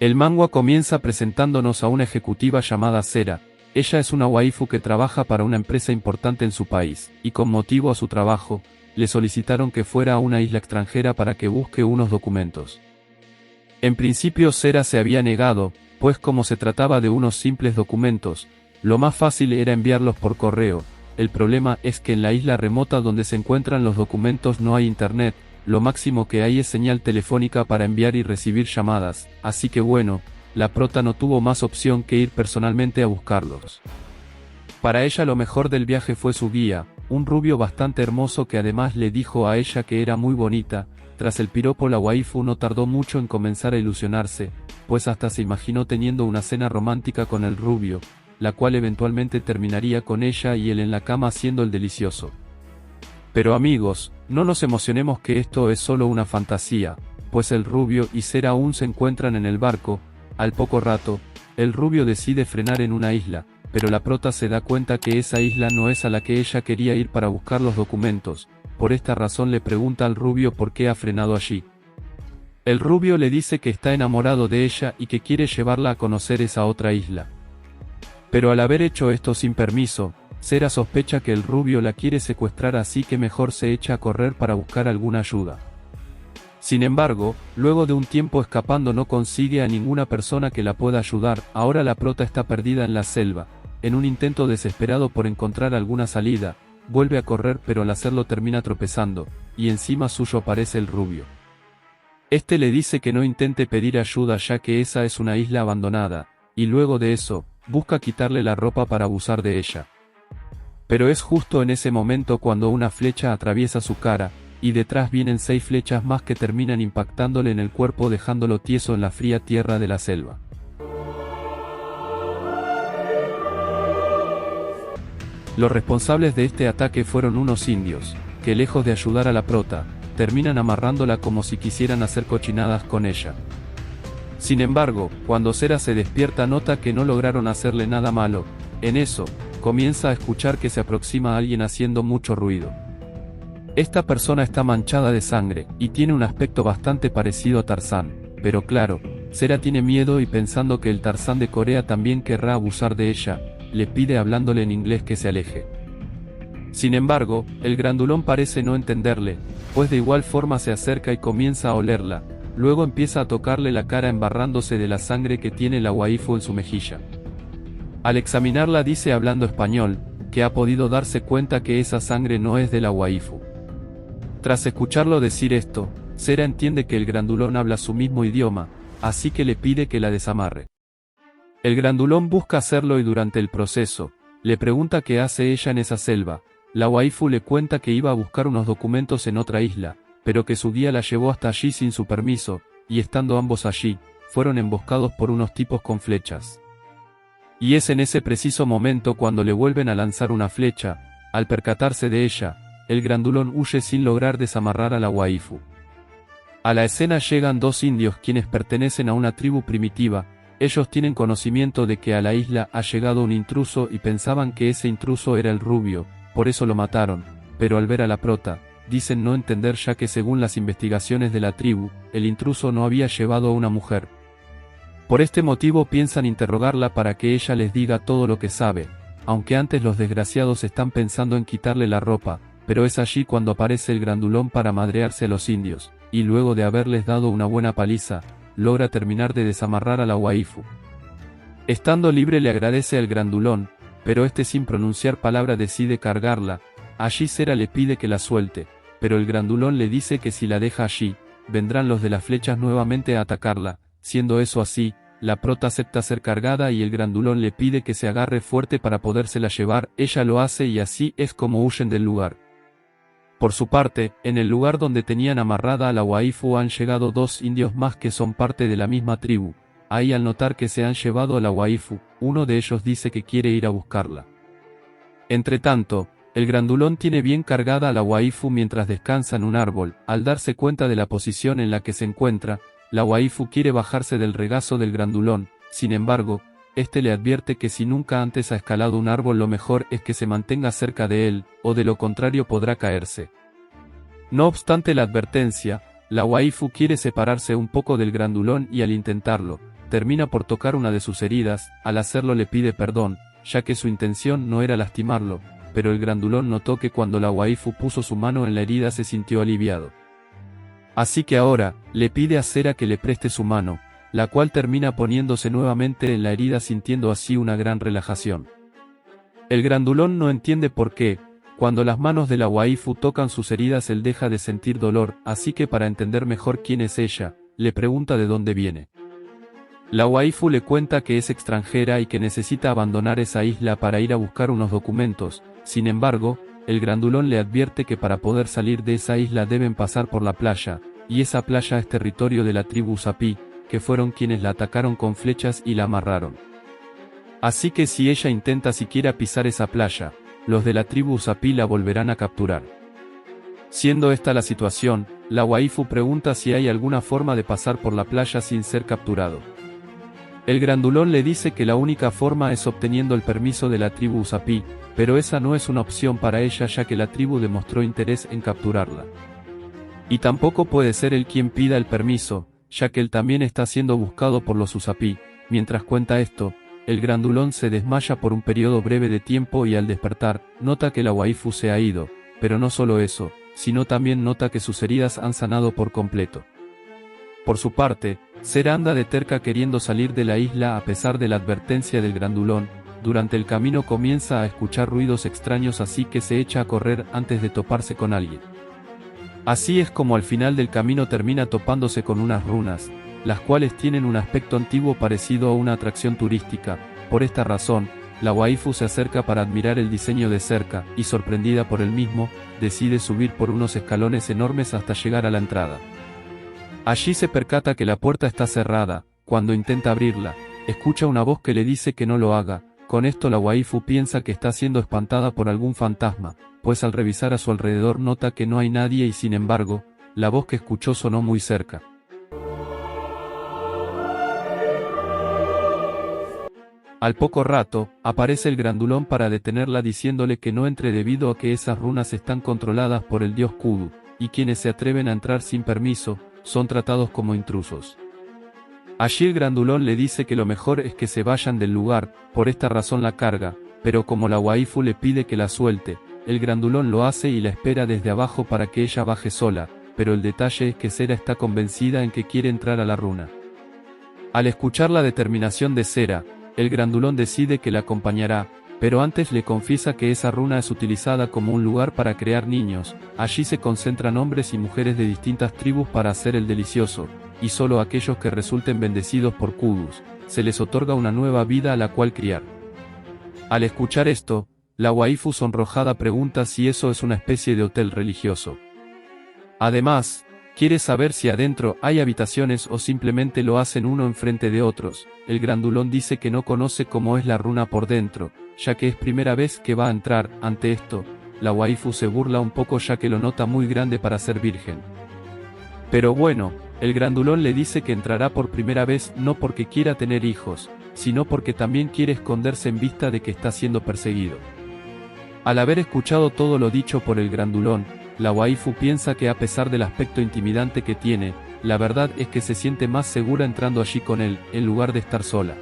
El manga comienza presentándonos a una ejecutiva llamada Sera. Ella es una waifu que trabaja para una empresa importante en su país, y con motivo a su trabajo, le solicitaron que fuera a una isla extranjera para que busque unos documentos. En principio Sera se había negado, pues como se trataba de unos simples documentos, lo más fácil era enviarlos por correo. El problema es que en la isla remota donde se encuentran los documentos no hay internet, lo máximo que hay es señal telefónica para enviar y recibir llamadas, así que bueno, la prota no tuvo más opción que ir personalmente a buscarlos. Para ella lo mejor del viaje fue su guía, un rubio bastante hermoso que además le dijo a ella que era muy bonita. Tras el piropo la waifu no tardó mucho en comenzar a ilusionarse, pues hasta se imaginó teniendo una cena romántica con el rubio, la cual eventualmente terminaría con ella y él en la cama haciendo el delicioso. Pero amigos, no nos emocionemos que esto es solo una fantasía, pues el rubio y Sera aún se encuentran en el barco. Al poco rato, el rubio decide frenar en una isla, pero la prota se da cuenta que esa isla no es a la que ella quería ir para buscar los documentos. Por esta razón le pregunta al rubio por qué ha frenado allí. El rubio le dice que está enamorado de ella y que quiere llevarla a conocer esa otra isla. Pero al haber hecho esto sin permiso, Sera sospecha que el rubio la quiere secuestrar, así que mejor se echa a correr para buscar alguna ayuda. Sin embargo, luego de un tiempo escapando no consigue a ninguna persona que la pueda ayudar. Ahora la prota está perdida en la selva. En un intento desesperado por encontrar alguna salida, vuelve a correr, pero al hacerlo termina tropezando, y encima suyo aparece el rubio. Este le dice que no intente pedir ayuda ya que esa es una isla abandonada, y luego de eso, busca quitarle la ropa para abusar de ella. Pero es justo en ese momento cuando una flecha atraviesa su cara, y detrás vienen 6 flechas más que terminan impactándole en el cuerpo dejándolo tieso en la fría tierra de la selva. Los responsables de este ataque fueron unos indios, que lejos de ayudar a la prota, terminan amarrándola como si quisieran hacer cochinadas con ella. Sin embargo, cuando Sera se despierta nota que no lograron hacerle nada malo. En eso, comienza a escuchar que se aproxima a alguien haciendo mucho ruido. Esta persona está manchada de sangre, y tiene un aspecto bastante parecido a Tarzán, pero claro, Sera tiene miedo y pensando que el Tarzán de Corea también querrá abusar de ella, le pide hablándole en inglés que se aleje. Sin embargo, el grandulón parece no entenderle, pues de igual forma se acerca y comienza a olerla, luego empieza a tocarle la cara embarrándose de la sangre que tiene la waifu en su mejilla. Al examinarla dice hablando español, que ha podido darse cuenta que esa sangre no es de la waifu. Tras escucharlo decir esto, Sera entiende que el grandulón habla su mismo idioma, así que le pide que la desamarre. El grandulón busca hacerlo y durante el proceso, le pregunta qué hace ella en esa selva. La waifu le cuenta que iba a buscar unos documentos en otra isla, pero que su guía la llevó hasta allí sin su permiso, y estando ambos allí, fueron emboscados por unos tipos con flechas. Y es en ese preciso momento cuando le vuelven a lanzar una flecha. Al percatarse de ella, el grandulón huye sin lograr desamarrar a la waifu. A la escena llegan 2 indios quienes pertenecen a una tribu primitiva. Ellos tienen conocimiento de que a la isla ha llegado un intruso y pensaban que ese intruso era el rubio, por eso lo mataron, pero al ver a la prota, dicen no entender ya que según las investigaciones de la tribu, el intruso no había llevado a una mujer. Por este motivo piensan interrogarla para que ella les diga todo lo que sabe, aunque antes los desgraciados están pensando en quitarle la ropa, pero es allí cuando aparece el grandulón para madrearse a los indios, y luego de haberles dado una buena paliza, logra terminar de desamarrar a la waifu. Estando libre le agradece al grandulón, pero este sin pronunciar palabra decide cargarla. Allí Sera le pide que la suelte, pero el grandulón le dice que si la deja allí, vendrán los de las flechas nuevamente a atacarla. Siendo eso así, la prota acepta ser cargada y el grandulón le pide que se agarre fuerte para podérsela llevar. Ella lo hace y así es como huyen del lugar. Por su parte, en el lugar donde tenían amarrada a la waifu han llegado 2 indios más que son parte de la misma tribu. Ahí al notar que se han llevado a la waifu, uno de ellos dice que quiere ir a buscarla. Entretanto, el grandulón tiene bien cargada a la waifu mientras descansa en un árbol. Al darse cuenta de la posición en la que se encuentra, la waifu quiere bajarse del regazo del grandulón. Sin embargo, este le advierte que si nunca antes ha escalado un árbol lo mejor es que se mantenga cerca de él, o de lo contrario podrá caerse. No obstante la advertencia, la waifu quiere separarse un poco del grandulón y al intentarlo, termina por tocar una de sus heridas. Al hacerlo le pide perdón, ya que su intención no era lastimarlo, pero el grandulón notó que cuando la waifu puso su mano en la herida se sintió aliviado. Así que ahora, le pide a Sera que le preste su mano, la cual termina poniéndose nuevamente en la herida sintiendo así una gran relajación. El grandulón no entiende por qué, cuando las manos de la waifu tocan sus heridas él deja de sentir dolor, así que para entender mejor quién es ella, le pregunta de dónde viene. La waifu le cuenta que es extranjera y que necesita abandonar esa isla para ir a buscar unos documentos. Sin embargo, el grandulón le advierte que para poder salir de esa isla deben pasar por la playa, y esa playa es territorio de la tribu Usapí, que fueron quienes la atacaron con flechas y la amarraron. Así que si ella intenta siquiera pisar esa playa, los de la tribu Usapí la volverán a capturar. Siendo esta la situación, la waifu pregunta si hay alguna forma de pasar por la playa sin ser capturado. El grandulón le dice que la única forma es obteniendo el permiso de la tribu Usapí, pero esa no es una opción para ella ya que la tribu demostró interés en capturarla. Y tampoco puede ser él quien pida el permiso, ya que él también está siendo buscado por los Usapí. Mientras cuenta esto, el grandulón se desmaya por un periodo breve de tiempo y al despertar, nota que la waifu se ha ido, pero no solo eso, sino también nota que sus heridas han sanado por completo. Por su parte, Sera anda de terca queriendo salir de la isla a pesar de la advertencia del grandulón. Durante el camino comienza a escuchar ruidos extraños así que se echa a correr antes de toparse con alguien. Así es como al final del camino termina topándose con unas runas, las cuales tienen un aspecto antiguo parecido a una atracción turística. Por esta razón, la waifu se acerca para admirar el diseño de cerca, y sorprendida por el mismo, decide subir por unos escalones enormes hasta llegar a la entrada. Allí se percata que la puerta está cerrada. Cuando intenta abrirla, escucha una voz que le dice que no lo haga. Con esto la waifu piensa que está siendo espantada por algún fantasma, pues al revisar a su alrededor nota que no hay nadie y sin embargo, la voz que escuchó sonó muy cerca. Al poco rato, aparece el grandulón para detenerla diciéndole que no entre debido a que esas runas están controladas por el dios Kudu, y quienes se atreven a entrar sin permiso, son tratados como intrusos. Allí el grandulón le dice que lo mejor es que se vayan del lugar, por esta razón la carga, pero como la waifu le pide que la suelte, el grandulón lo hace y la espera desde abajo para que ella baje sola, pero el detalle es que Sera está convencida en que quiere entrar a la runa. Al escuchar la determinación de Sera, el grandulón decide que la acompañará, pero antes le confiesa que esa runa es utilizada como un lugar para crear niños. Allí se concentran hombres y mujeres de distintas tribus para hacer el delicioso, y solo aquellos que resulten bendecidos por Kudus, se les otorga una nueva vida a la cual criar. Al escuchar esto, la waifu sonrojada pregunta si eso es una especie de hotel religioso. Además, quiere saber si adentro hay habitaciones o simplemente lo hacen uno enfrente de otros. El grandulón dice que no conoce cómo es la runa por dentro, ya que es primera vez que va a entrar. Ante esto, la waifu se burla un poco ya que lo nota muy grande para ser virgen. Pero bueno, el grandulón le dice que entrará por primera vez no porque quiera tener hijos, sino porque también quiere esconderse en vista de que está siendo perseguido. Al haber escuchado todo lo dicho por el grandulón, la waifu piensa que a pesar del aspecto intimidante que tiene, la verdad es que se siente más segura entrando allí con él, en lugar de estar sola.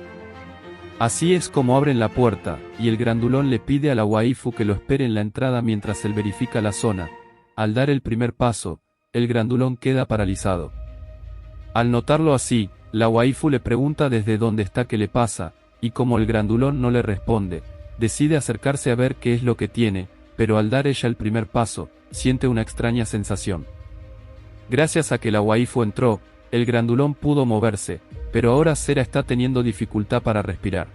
Así es como abren la puerta, y el grandulón le pide a la waifu que lo espere en la entrada mientras él verifica la zona. Al dar el primer paso, el grandulón queda paralizado. Al notarlo así, la waifu le pregunta desde dónde está qué le pasa, y como el grandulón no le responde, decide acercarse a ver qué es lo que tiene, pero al dar ella el primer paso, siente una extraña sensación. Gracias a que la waifu entró, el grandulón pudo moverse, pero ahora Sera está teniendo dificultad para respirar.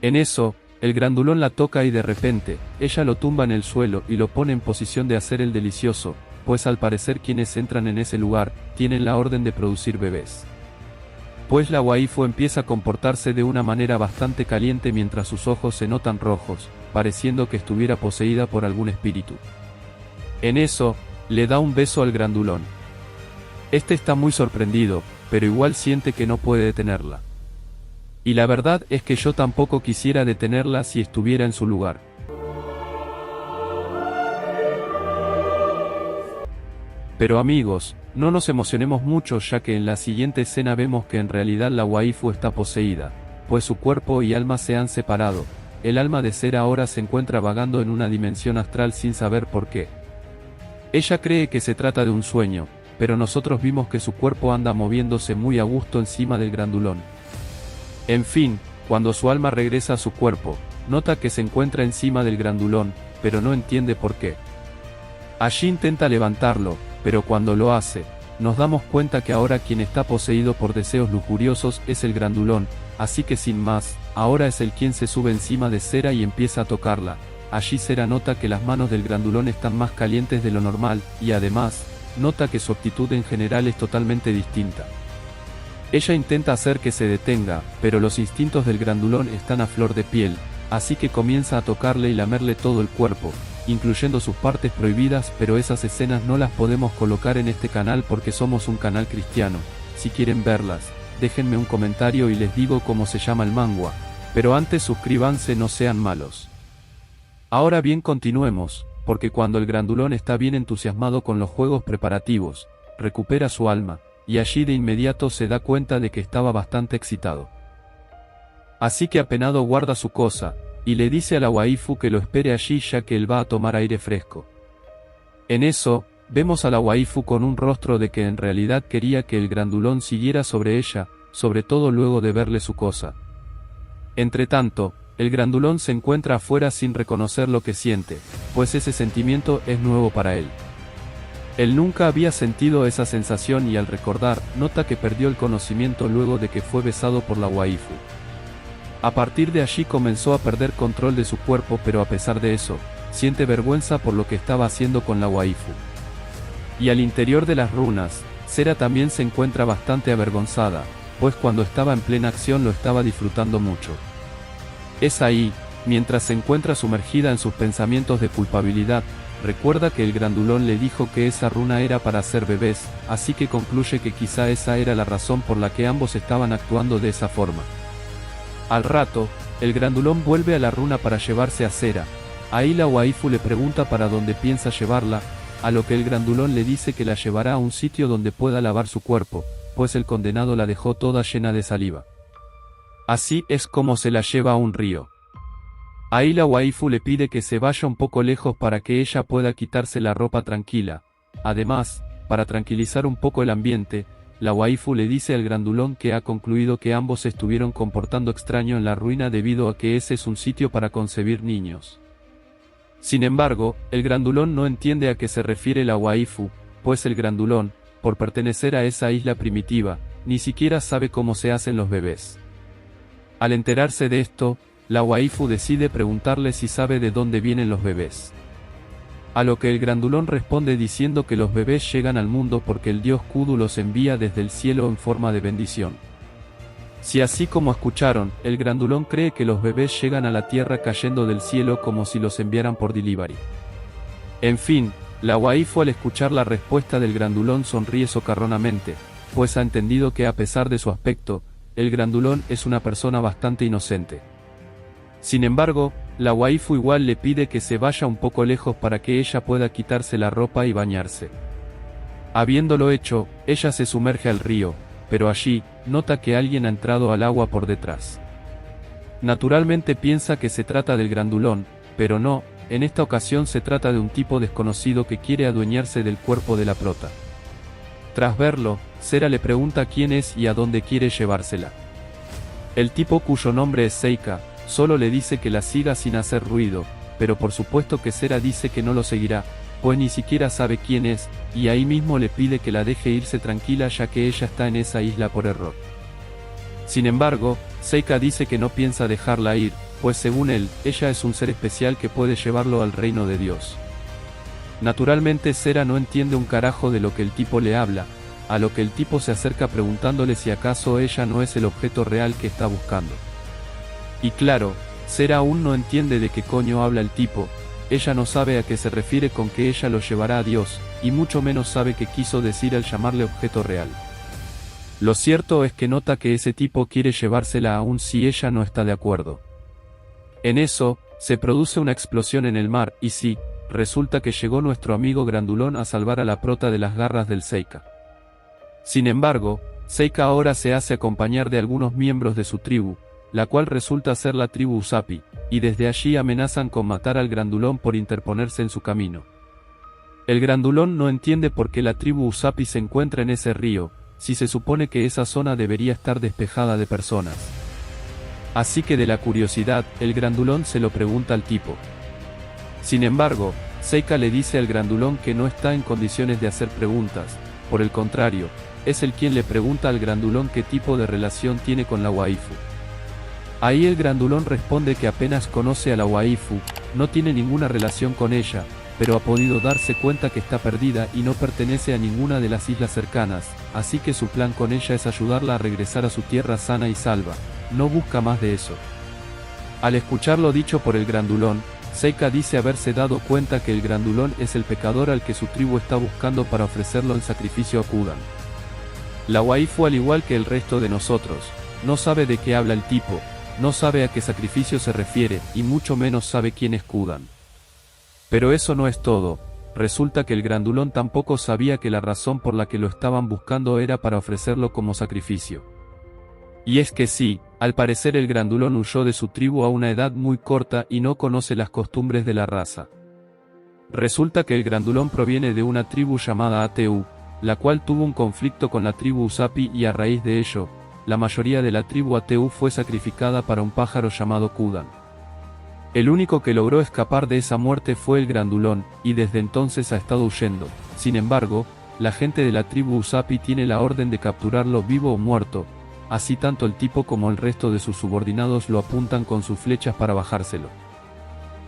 En eso, el grandulón la toca y de repente, ella lo tumba en el suelo y lo pone en posición de hacer el delicioso, pues al parecer quienes entran en ese lugar, tienen la orden de producir bebés. Pues la waifu empieza a comportarse de una manera bastante caliente mientras sus ojos se notan rojos, pareciendo que estuviera poseída por algún espíritu. En eso, le da un beso al grandulón. Este está muy sorprendido, pero igual siente que no puede detenerla. Y la verdad es que yo tampoco quisiera detenerla si estuviera en su lugar. Pero amigos, No nos emocionemos mucho ya que en la siguiente escena vemos que en realidad la waifu está poseída, pues su cuerpo y alma se han separado. El alma de Sera ahora se encuentra vagando en una dimensión astral sin saber por qué. Ella cree que se trata de un sueño, pero nosotros vimos que su cuerpo anda moviéndose muy a gusto encima del grandulón. En fin, cuando su alma regresa a su cuerpo, nota que se encuentra encima del grandulón, pero no entiende por qué. Allí intenta levantarlo, pero cuando lo hace, nos damos cuenta que ahora quien está poseído por deseos lujuriosos es el grandulón, así que sin más, ahora es el quien se sube encima de Sera y empieza a tocarla. Allí Sera nota que las manos del grandulón están más calientes de lo normal, y además, nota que su actitud en general es totalmente distinta. Ella intenta hacer que se detenga, pero los instintos del grandulón están a flor de piel, así que comienza a tocarle y lamerle todo el cuerpo, incluyendo sus partes prohibidas, pero esas escenas no las podemos colocar en este canal porque somos un canal cristiano. Si quieren verlas, déjenme un comentario y les digo cómo se llama el manga, pero antes suscríbanse, no sean malos. Ahora bien, continuemos, porque cuando el grandulón está bien entusiasmado con los juegos preparativos, recupera su alma, y allí de inmediato se da cuenta de que estaba bastante excitado. Así que apenado guarda su cosa, y le dice a la waifu que lo espere allí ya que él va a tomar aire fresco. En eso, vemos a la waifu con un rostro de que en realidad quería que el grandulón siguiera sobre ella, sobre todo luego de verle su cosa. Entretanto, el grandulón se encuentra afuera sin reconocer lo que siente, pues ese sentimiento es nuevo para él. Él nunca había sentido esa sensación y al recordar, nota que perdió el conocimiento luego de que fue besado por la waifu. A partir de allí comenzó a perder control de su cuerpo, pero a pesar de eso, siente vergüenza por lo que estaba haciendo con la waifu. Y al interior de las runas, Sera también se encuentra bastante avergonzada, pues cuando estaba en plena acción lo estaba disfrutando mucho. Es ahí, mientras se encuentra sumergida en sus pensamientos de culpabilidad, recuerda que el grandulón le dijo que esa runa era para hacer bebés, así que concluye que quizá esa era la razón por la que ambos estaban actuando de esa forma. Al rato, el grandulón vuelve a la runa para llevarse a Sera. Ahí la waifu le pregunta para dónde piensa llevarla, a lo que el grandulón le dice que la llevará a un sitio donde pueda lavar su cuerpo, pues el condenado la dejó toda llena de saliva. Así es como se la lleva a un río. Ahí la waifu le pide que se vaya un poco lejos para que ella pueda quitarse la ropa tranquila. Además, para tranquilizar un poco el ambiente, la waifu le dice al grandulón que ha concluido que ambos se estuvieron comportando extraño en la ruina debido a que ese es un sitio para concebir niños. Sin embargo, el grandulón no entiende a qué se refiere la waifu, pues el grandulón, por pertenecer a esa isla primitiva, ni siquiera sabe cómo se hacen los bebés. Al enterarse de esto, la waifu decide preguntarle si sabe de dónde vienen los bebés. A lo que el grandulón responde diciendo que los bebés llegan al mundo porque el dios Kudu los envía desde el cielo en forma de bendición. Si así como escucharon, el grandulón cree que los bebés llegan a la tierra cayendo del cielo como si los enviaran por delivery. En fin, la waifu al escuchar la respuesta del grandulón sonríe socarronamente, pues ha entendido que a pesar de su aspecto, el grandulón es una persona bastante inocente. Sin embargo, la waifu igual le pide que se vaya un poco lejos para que ella pueda quitarse la ropa y bañarse. Habiéndolo hecho, ella se sumerge al río, pero allí, nota que alguien ha entrado al agua por detrás. Naturalmente piensa que se trata del grandulón, pero no, en esta ocasión se trata de un tipo desconocido que quiere adueñarse del cuerpo de la prota. Tras verlo, Sera le pregunta quién es y a dónde quiere llevársela. El tipo, cuyo nombre es Seika, solo le dice que la siga sin hacer ruido, pero por supuesto que Sera dice que no lo seguirá, pues ni siquiera sabe quién es, y ahí mismo le pide que la deje irse tranquila ya que ella está en esa isla por error. Sin embargo, Seika dice que no piensa dejarla ir, pues según él, ella es un ser especial que puede llevarlo al reino de Dios. Naturalmente Sera no entiende un carajo de lo que el tipo le habla, a lo que el tipo se acerca preguntándole si acaso ella no es el objeto real que está buscando. Y claro, Sera aún no entiende de qué coño habla el tipo, ella no sabe a qué se refiere con que ella lo llevará a Dios, y mucho menos sabe qué quiso decir al llamarle objeto real. Lo cierto es que nota que ese tipo quiere llevársela aún si ella no está de acuerdo. En eso, se produce una explosión en el mar, y sí, resulta que llegó nuestro amigo grandulón a salvar a la prota de las garras del Seika. Sin embargo, Seika ahora se hace acompañar de algunos miembros de su tribu, la cual resulta ser la tribu Usapi, y desde allí amenazan con matar al grandulón por interponerse en su camino. El grandulón no entiende por qué la tribu Usapi se encuentra en ese río, si se supone que esa zona debería estar despejada de personas. Así que de la curiosidad, el grandulón se lo pregunta al tipo. Sin embargo, Seika le dice al grandulón que no está en condiciones de hacer preguntas, por el contrario, es él quien le pregunta al grandulón qué tipo de relación tiene con la waifu. Ahí el grandulón responde que apenas conoce a la waifu, no tiene ninguna relación con ella, pero ha podido darse cuenta que está perdida y no pertenece a ninguna de las islas cercanas, así que su plan con ella es ayudarla a regresar a su tierra sana y salva, no busca más de eso. Al escuchar lo dicho por el grandulón, Seika dice haberse dado cuenta que el grandulón es el pecador al que su tribu está buscando para ofrecerlo en sacrificio a Kudan. La waifu, al igual que el resto de nosotros, no sabe de qué habla el tipo, no sabe a qué sacrificio se refiere, y mucho menos sabe quién es Kudan. Pero eso no es todo, resulta que el grandulón tampoco sabía que la razón por la que lo estaban buscando era para ofrecerlo como sacrificio. Y es que sí, al parecer el grandulón huyó de su tribu a una edad muy corta y no conoce las costumbres de la raza. Resulta que el grandulón proviene de una tribu llamada Ateu, la cual tuvo un conflicto con la tribu Usapi y a raíz de ello, la mayoría de la tribu Ateu fue sacrificada para un pájaro llamado Kudan. El único que logró escapar de esa muerte fue el grandulón, y desde entonces ha estado huyendo. Sin embargo, la gente de la tribu Usapi tiene la orden de capturarlo vivo o muerto, así tanto el tipo como el resto de sus subordinados lo apuntan con sus flechas para bajárselo.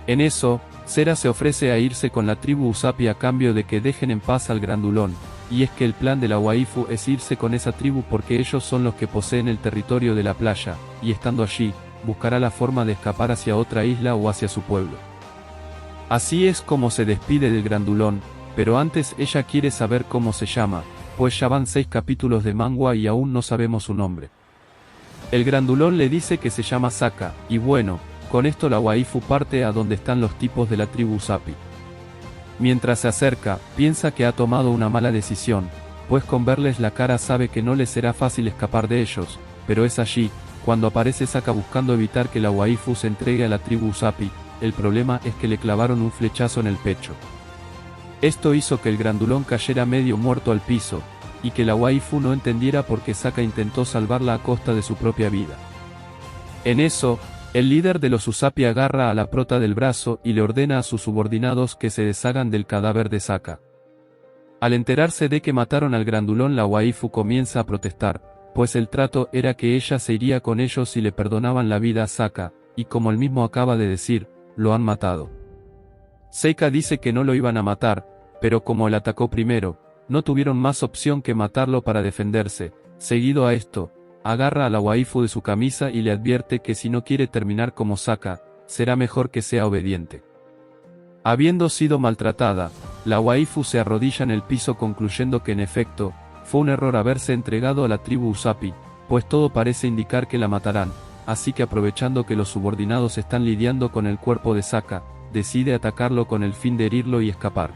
En eso, Sera se ofrece a irse con la tribu Usapi a cambio de que dejen en paz al grandulón, y es que el plan de la waifu es irse con esa tribu porque ellos son los que poseen el territorio de la playa, y estando allí, buscará la forma de escapar hacia otra isla o hacia su pueblo. Así es como se despide del grandulón, pero antes ella quiere saber cómo se llama, pues ya van 6 capítulos de manga y aún no sabemos su nombre. El grandulón le dice que se llama Saka, y bueno, con esto la waifu parte a donde están los tipos de la tribu Usapi. Mientras se acerca, piensa que ha tomado una mala decisión, pues con verles la cara sabe que no le será fácil escapar de ellos, pero es allí, cuando aparece Saka buscando evitar que la waifu se entregue a la tribu Usapi. El problema es que le clavaron un flechazo en el pecho. Esto hizo que el grandulón cayera medio muerto al piso, y que la waifu no entendiera por qué Saka intentó salvarla a costa de su propia vida. En eso, el líder de los Usapi agarra a la prota del brazo y le ordena a sus subordinados que se deshagan del cadáver de Saka. Al enterarse de que mataron al grandulón, la waifu comienza a protestar, pues el trato era que ella se iría con ellos si le perdonaban la vida a Saka, y como él mismo acaba de decir, lo han matado. Seika dice que no lo iban a matar, pero como él atacó primero, no tuvieron más opción que matarlo para defenderse. Seguido a esto, agarra a la waifu de su camisa y le advierte que si no quiere terminar como Saka, será mejor que sea obediente. Habiendo sido maltratada, la waifu se arrodilla en el piso concluyendo que en efecto, fue un error haberse entregado a la tribu Usapi, pues todo parece indicar que la matarán, así que aprovechando que los subordinados están lidiando con el cuerpo de Saka, decide atacarlo con el fin de herirlo y escapar.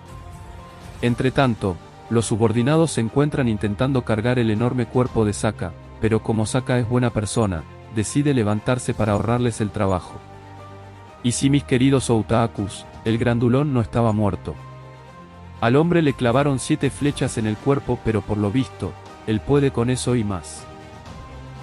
Entretanto, los subordinados se encuentran intentando cargar el enorme cuerpo de Saka, pero como Saka es buena persona, decide levantarse para ahorrarles el trabajo. Y sí, mis queridos otakus, el grandulón no estaba muerto. Al hombre le clavaron 7 flechas en el cuerpo, pero por lo visto, él puede con eso y más.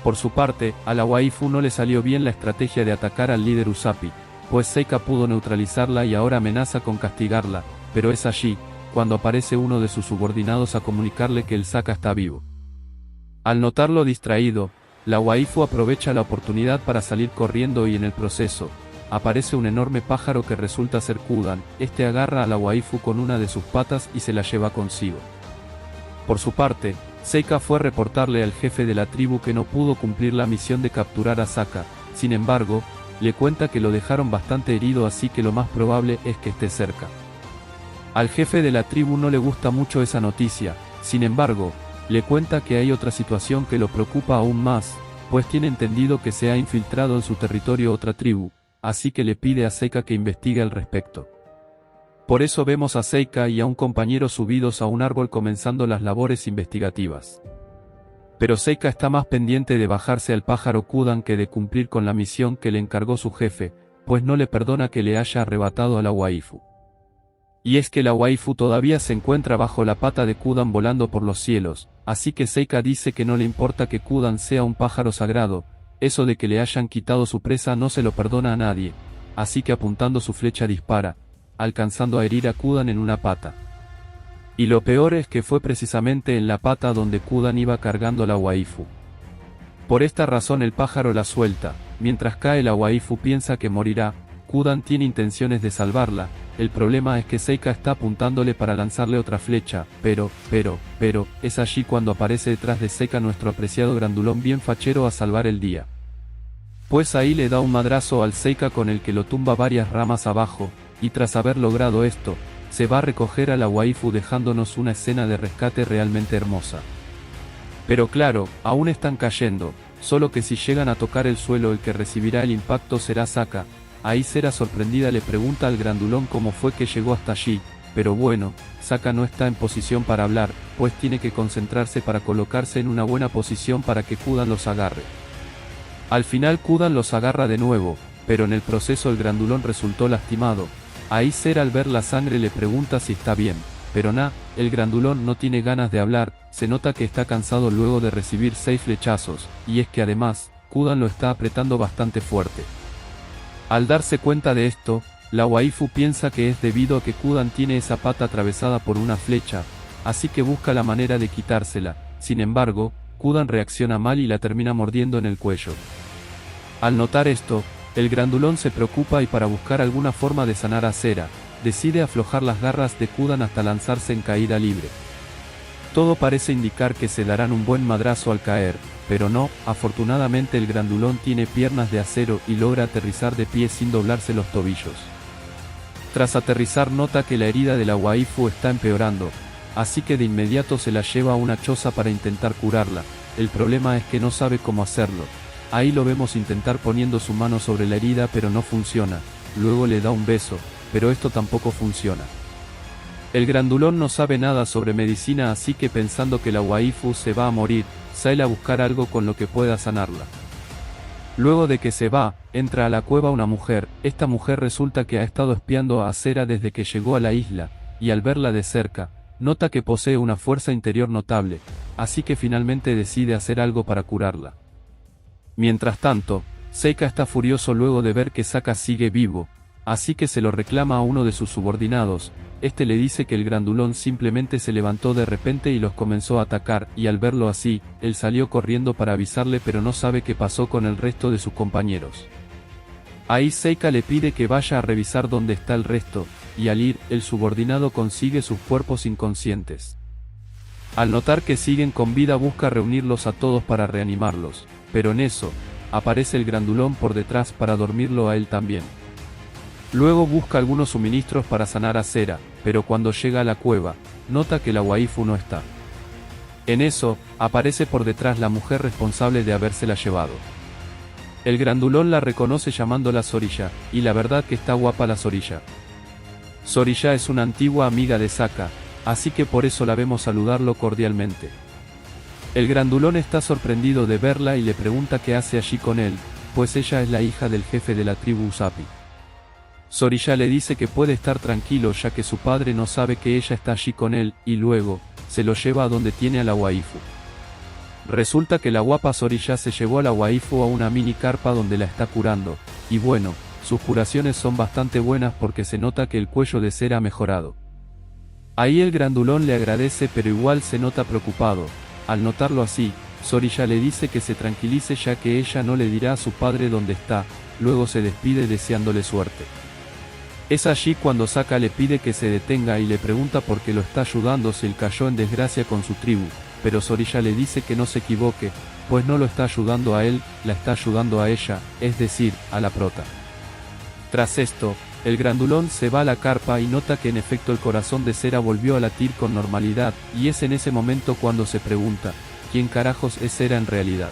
Por su parte, a la waifu no le salió bien la estrategia de atacar al líder Usapi, pues Seika pudo neutralizarla y ahora amenaza con castigarla, pero es allí, cuando aparece uno de sus subordinados a comunicarle que el Saka está vivo. Al notarlo distraído, la waifu aprovecha la oportunidad para salir corriendo y en el proceso, aparece un enorme pájaro que resulta ser Kudan. Este agarra a la waifu con una de sus patas y se la lleva consigo. Por su parte, Seika fue a reportarle al jefe de la tribu que no pudo cumplir la misión de capturar a Saka, sin embargo, le cuenta que lo dejaron bastante herido, así que lo más probable es que esté cerca. Al jefe de la tribu no le gusta mucho esa noticia, sin embargo, le cuenta que hay otra situación que lo preocupa aún más, pues tiene entendido que se ha infiltrado en su territorio otra tribu, así que le pide a Seika que investigue al respecto. Por eso vemos a Seika y a un compañero subidos a un árbol comenzando las labores investigativas. Pero Seika está más pendiente de bajarse al pájaro Kudan que de cumplir con la misión que le encargó su jefe, pues no le perdona que le haya arrebatado a la waifu. Y es que la waifu todavía se encuentra bajo la pata de Kudan volando por los cielos, así que Seika dice que no le importa que Kudan sea un pájaro sagrado, eso de que le hayan quitado su presa no se lo perdona a nadie, así que apuntando su flecha dispara, alcanzando a herir a Kudan en una pata. Y lo peor es que fue precisamente en la pata donde Kudan iba cargando la waifu. Por esta razón el pájaro la suelta, mientras cae la waifu piensa que morirá, Kudan tiene intenciones de salvarla, el problema es que Seika está apuntándole para lanzarle otra flecha, pero, es allí cuando aparece detrás de Seika nuestro apreciado grandulón bien fachero a salvar el día. Pues ahí le da un madrazo al Seika con el que lo tumba varias ramas abajo, y tras haber logrado esto, se va a recoger a la waifu dejándonos una escena de rescate realmente hermosa. Pero claro, aún están cayendo, solo que si llegan a tocar el suelo el que recibirá el impacto será Saka. Ahí Sera sorprendida le pregunta al grandulón cómo fue que llegó hasta allí, pero bueno, Saka no está en posición para hablar, pues tiene que concentrarse para colocarse en una buena posición para que Kudan los agarre. Al final Kudan los agarra de nuevo, pero en el proceso el grandulón resultó lastimado. Ahí Sera al ver la sangre le pregunta si está bien, pero el grandulón no tiene ganas de hablar, se nota que está cansado luego de recibir 6 flechazos, y es que además, Kudan lo está apretando bastante fuerte. Al darse cuenta de esto, la waifu piensa que es debido a que Kudan tiene esa pata atravesada por una flecha, así que busca la manera de quitársela, sin embargo, Kudan reacciona mal y la termina mordiendo en el cuello. Al notar esto, el grandulón se preocupa y para buscar alguna forma de sanar a Sera, decide aflojar las garras de Kudan hasta lanzarse en caída libre. Todo parece indicar que se darán un buen madrazo al caer, pero no, afortunadamente el grandulón tiene piernas de acero y logra aterrizar de pie sin doblarse los tobillos. Tras aterrizar nota que la herida de la waifu está empeorando, así que de inmediato se la lleva a una choza para intentar curarla, el problema es que no sabe cómo hacerlo. Ahí lo vemos intentar poniendo su mano sobre la herida pero no funciona, luego le da un beso, pero esto tampoco funciona. El grandulón no sabe nada sobre medicina así que pensando que la waifu se va a morir, sale a buscar algo con lo que pueda sanarla. Luego de que se va, entra a la cueva una mujer, esta mujer resulta que ha estado espiando a Sera desde que llegó a la isla, y al verla de cerca, nota que posee una fuerza interior notable, así que finalmente decide hacer algo para curarla. Mientras tanto, Seika está furioso luego de ver que Saka sigue vivo, así que se lo reclama a uno de sus subordinados. Este le dice que el grandulón simplemente se levantó de repente y los comenzó a atacar, y al verlo así, él salió corriendo para avisarle pero no sabe qué pasó con el resto de sus compañeros. Ahí Seika le pide que vaya a revisar dónde está el resto, y al ir, el subordinado consigue sus cuerpos inconscientes. Al notar que siguen con vida busca reunirlos a todos para reanimarlos, pero en eso, aparece el grandulón por detrás para dormirlo a él también. Luego busca algunos suministros para sanar a Sera, pero cuando llega a la cueva, nota que la waifu no está. En eso, aparece por detrás la mujer responsable de habérsela llevado. El grandulón la reconoce llamándola Zorilla, y la verdad que está guapa la Zorilla. Zorilla es una antigua amiga de Saka, así que por eso la vemos saludarlo cordialmente. El grandulón está sorprendido de verla y le pregunta qué hace allí con él, pues ella es la hija del jefe de la tribu Usapi. Zorilla le dice que puede estar tranquilo ya que su padre no sabe que ella está allí con él, y luego, se lo lleva a donde tiene a la waifu. Resulta que la guapa Zorilla se llevó a la waifu a una mini carpa donde la está curando, y bueno, sus curaciones son bastante buenas porque se nota que el cuello de Sera ha mejorado. Ahí el grandulón le agradece pero igual se nota preocupado. Al notarlo así, Zorilla le dice que se tranquilice ya que ella no le dirá a su padre dónde está, luego se despide deseándole suerte. Es allí cuando Saka le pide que se detenga y le pregunta por qué lo está ayudando si él cayó en desgracia con su tribu, pero Zorilla le dice que no se equivoque, pues no lo está ayudando a él, la está ayudando a ella, es decir, a la prota. Tras esto, el grandulón se va a la carpa y nota que en efecto el corazón de Sera volvió a latir con normalidad, y es en ese momento cuando se pregunta, ¿quién carajos es Sera en realidad?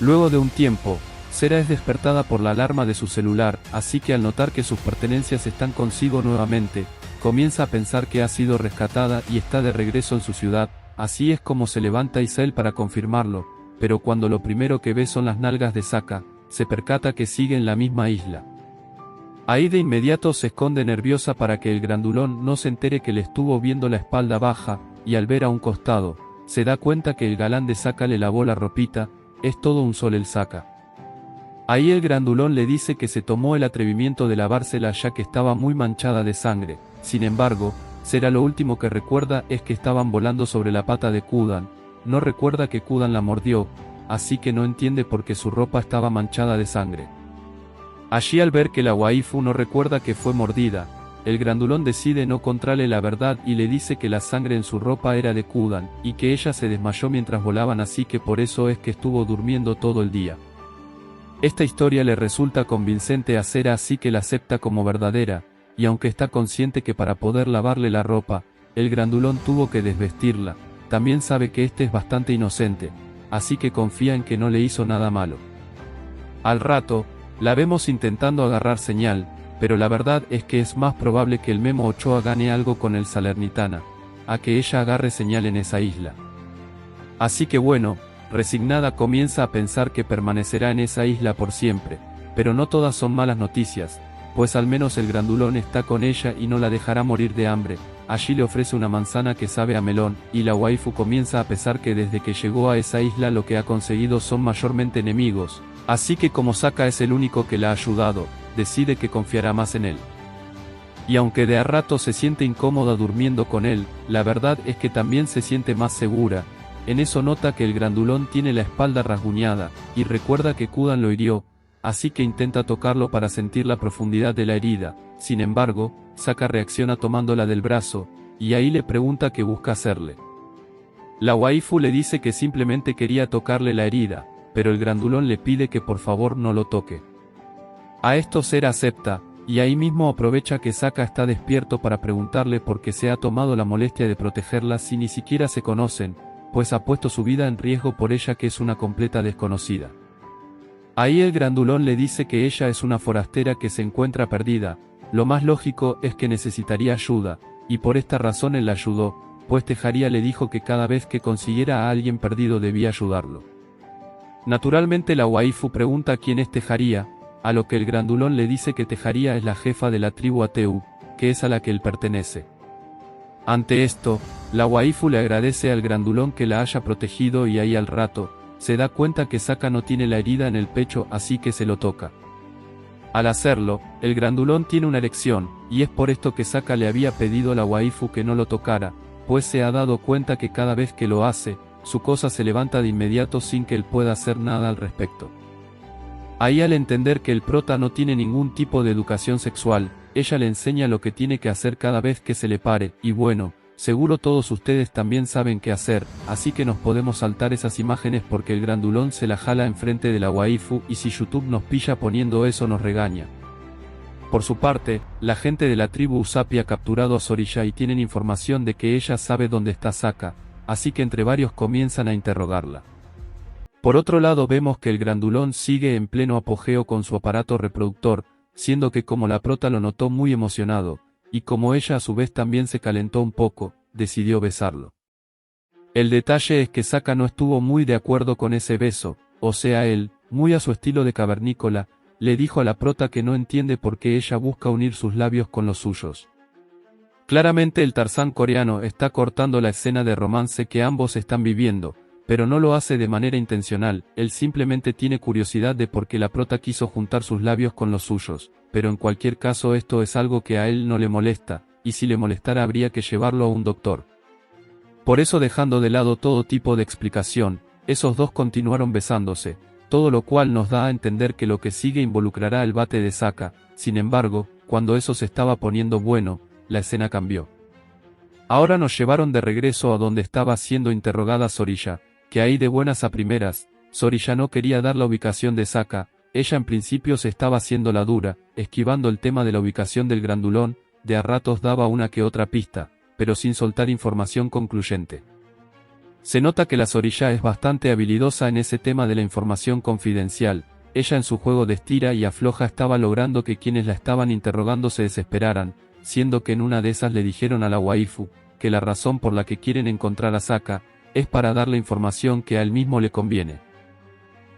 Luego de un tiempo, Sera es despertada por la alarma de su celular, así que al notar que sus pertenencias están consigo nuevamente, comienza a pensar que ha sido rescatada y está de regreso en su ciudad, así es como se levanta Isael para confirmarlo, pero cuando lo primero que ve son las nalgas de Sokka, se percata que sigue en la misma isla. Ahí de inmediato se esconde nerviosa para que el grandulón no se entere que le estuvo viendo la espalda baja, y al ver a un costado, se da cuenta que el galán de Sokka le lavó la ropita, es todo un sol el Sokka. Ahí el grandulón le dice que se tomó el atrevimiento de lavársela ya que estaba muy manchada de sangre, sin embargo, será lo último que recuerda es que estaban volando sobre la pata de Kudan, no recuerda que Kudan la mordió, así que no entiende por qué su ropa estaba manchada de sangre. Allí al ver que la waifu no recuerda que fue mordida, el grandulón decide no contarle la verdad y le dice que la sangre en su ropa era de Kudan, y que ella se desmayó mientras volaban así que por eso es que estuvo durmiendo todo el día. Esta historia le resulta convincente a Sera así que la acepta como verdadera, y aunque está consciente que para poder lavarle la ropa, el grandulón tuvo que desvestirla, también sabe que este es bastante inocente, así que confía en que no le hizo nada malo. Al rato, la vemos intentando agarrar señal, pero la verdad es que es más probable que el Memo Ochoa gane algo con el Salernitana, a que ella agarre señal en esa isla. Así que bueno, resignada comienza a pensar que permanecerá en esa isla por siempre, pero no todas son malas noticias, pues al menos el grandulón está con ella y no la dejará morir de hambre. Allí le ofrece una manzana que sabe a melón, y la waifu comienza a pensar que desde que llegó a esa isla lo que ha conseguido son mayormente enemigos, así que como Sokka es el único que la ha ayudado, decide que confiará más en él. Y aunque de a rato se siente incómoda durmiendo con él, la verdad es que también se siente más segura. En eso nota que el grandulón tiene la espalda rasguñada, y recuerda que Kudan lo hirió, así que intenta tocarlo para sentir la profundidad de la herida. Sin embargo, Sokka reacciona tomándola del brazo, y ahí le pregunta qué busca hacerle. La waifu le dice que simplemente quería tocarle la herida, pero el grandulón le pide que por favor no lo toque. A esto Sera acepta, y ahí mismo aprovecha que Sokka está despierto para preguntarle por qué se ha tomado la molestia de protegerla si ni siquiera se conocen, pues ha puesto su vida en riesgo por ella que es una completa desconocida. Ahí el grandulón le dice que ella es una forastera que se encuentra perdida, lo más lógico es que necesitaría ayuda, y por esta razón él la ayudó, pues Tejaría le dijo que cada vez que consiguiera a alguien perdido debía ayudarlo. Naturalmente la waifu pregunta quién es Tejaría, a lo que el grandulón le dice que Tejaría es la jefa de la tribu Ateu, que es a la que él pertenece. Ante esto, la waifu le agradece al grandulón que la haya protegido y ahí al rato, se da cuenta que Sokka no tiene la herida en el pecho así que se lo toca. Al hacerlo, el grandulón tiene una erección, y es por esto que Sokka le había pedido a la waifu que no lo tocara, pues se ha dado cuenta que cada vez que lo hace, su cosa se levanta de inmediato sin que él pueda hacer nada al respecto. Ahí al entender que el prota no tiene ningún tipo de educación sexual, ella le enseña lo que tiene que hacer cada vez que se le pare, y bueno, seguro todos ustedes también saben qué hacer, así que nos podemos saltar esas imágenes porque el grandulón se la jala enfrente de la waifu y si YouTube nos pilla poniendo eso nos regaña. Por su parte, la gente de la tribu Usapi ha capturado a Zorilla y tienen información de que ella sabe dónde está Sokka, así que entre varios comienzan a interrogarla. Por otro lado vemos que el grandulón sigue en pleno apogeo con su aparato reproductor, siendo que como la prota lo notó muy emocionado, y como ella a su vez también se calentó un poco, decidió besarlo. El detalle es que Sokka no estuvo muy de acuerdo con ese beso, o sea él, muy a su estilo de cavernícola, le dijo a la prota que no entiende por qué ella busca unir sus labios con los suyos. Claramente el Tarzán coreano está cortando la escena de romance que ambos están viviendo, pero no lo hace de manera intencional, él simplemente tiene curiosidad de por qué la prota quiso juntar sus labios con los suyos, pero en cualquier caso esto es algo que a él no le molesta, y si le molestara habría que llevarlo a un doctor. Por eso dejando de lado todo tipo de explicación, esos dos continuaron besándose, todo lo cual nos da a entender que lo que sigue involucrará el bate de Sokka. Sin embargo, cuando eso se estaba poniendo bueno, la escena cambió. Ahora nos llevaron de regreso a donde estaba siendo interrogada Zorilla, que ahí de buenas a primeras, Zorilla no quería dar la ubicación de Sokka, ella en principio se estaba haciendo la dura, esquivando el tema de la ubicación del grandulón, de a ratos daba una que otra pista, pero sin soltar información concluyente. Se nota que la Zorilla es bastante habilidosa en ese tema de la información confidencial, ella en su juego de estira y afloja estaba logrando que quienes la estaban interrogando se desesperaran, siendo que en una de esas le dijeron a la waifu, que la razón por la que quieren encontrar a Sokka, es para darle información que a él mismo le conviene.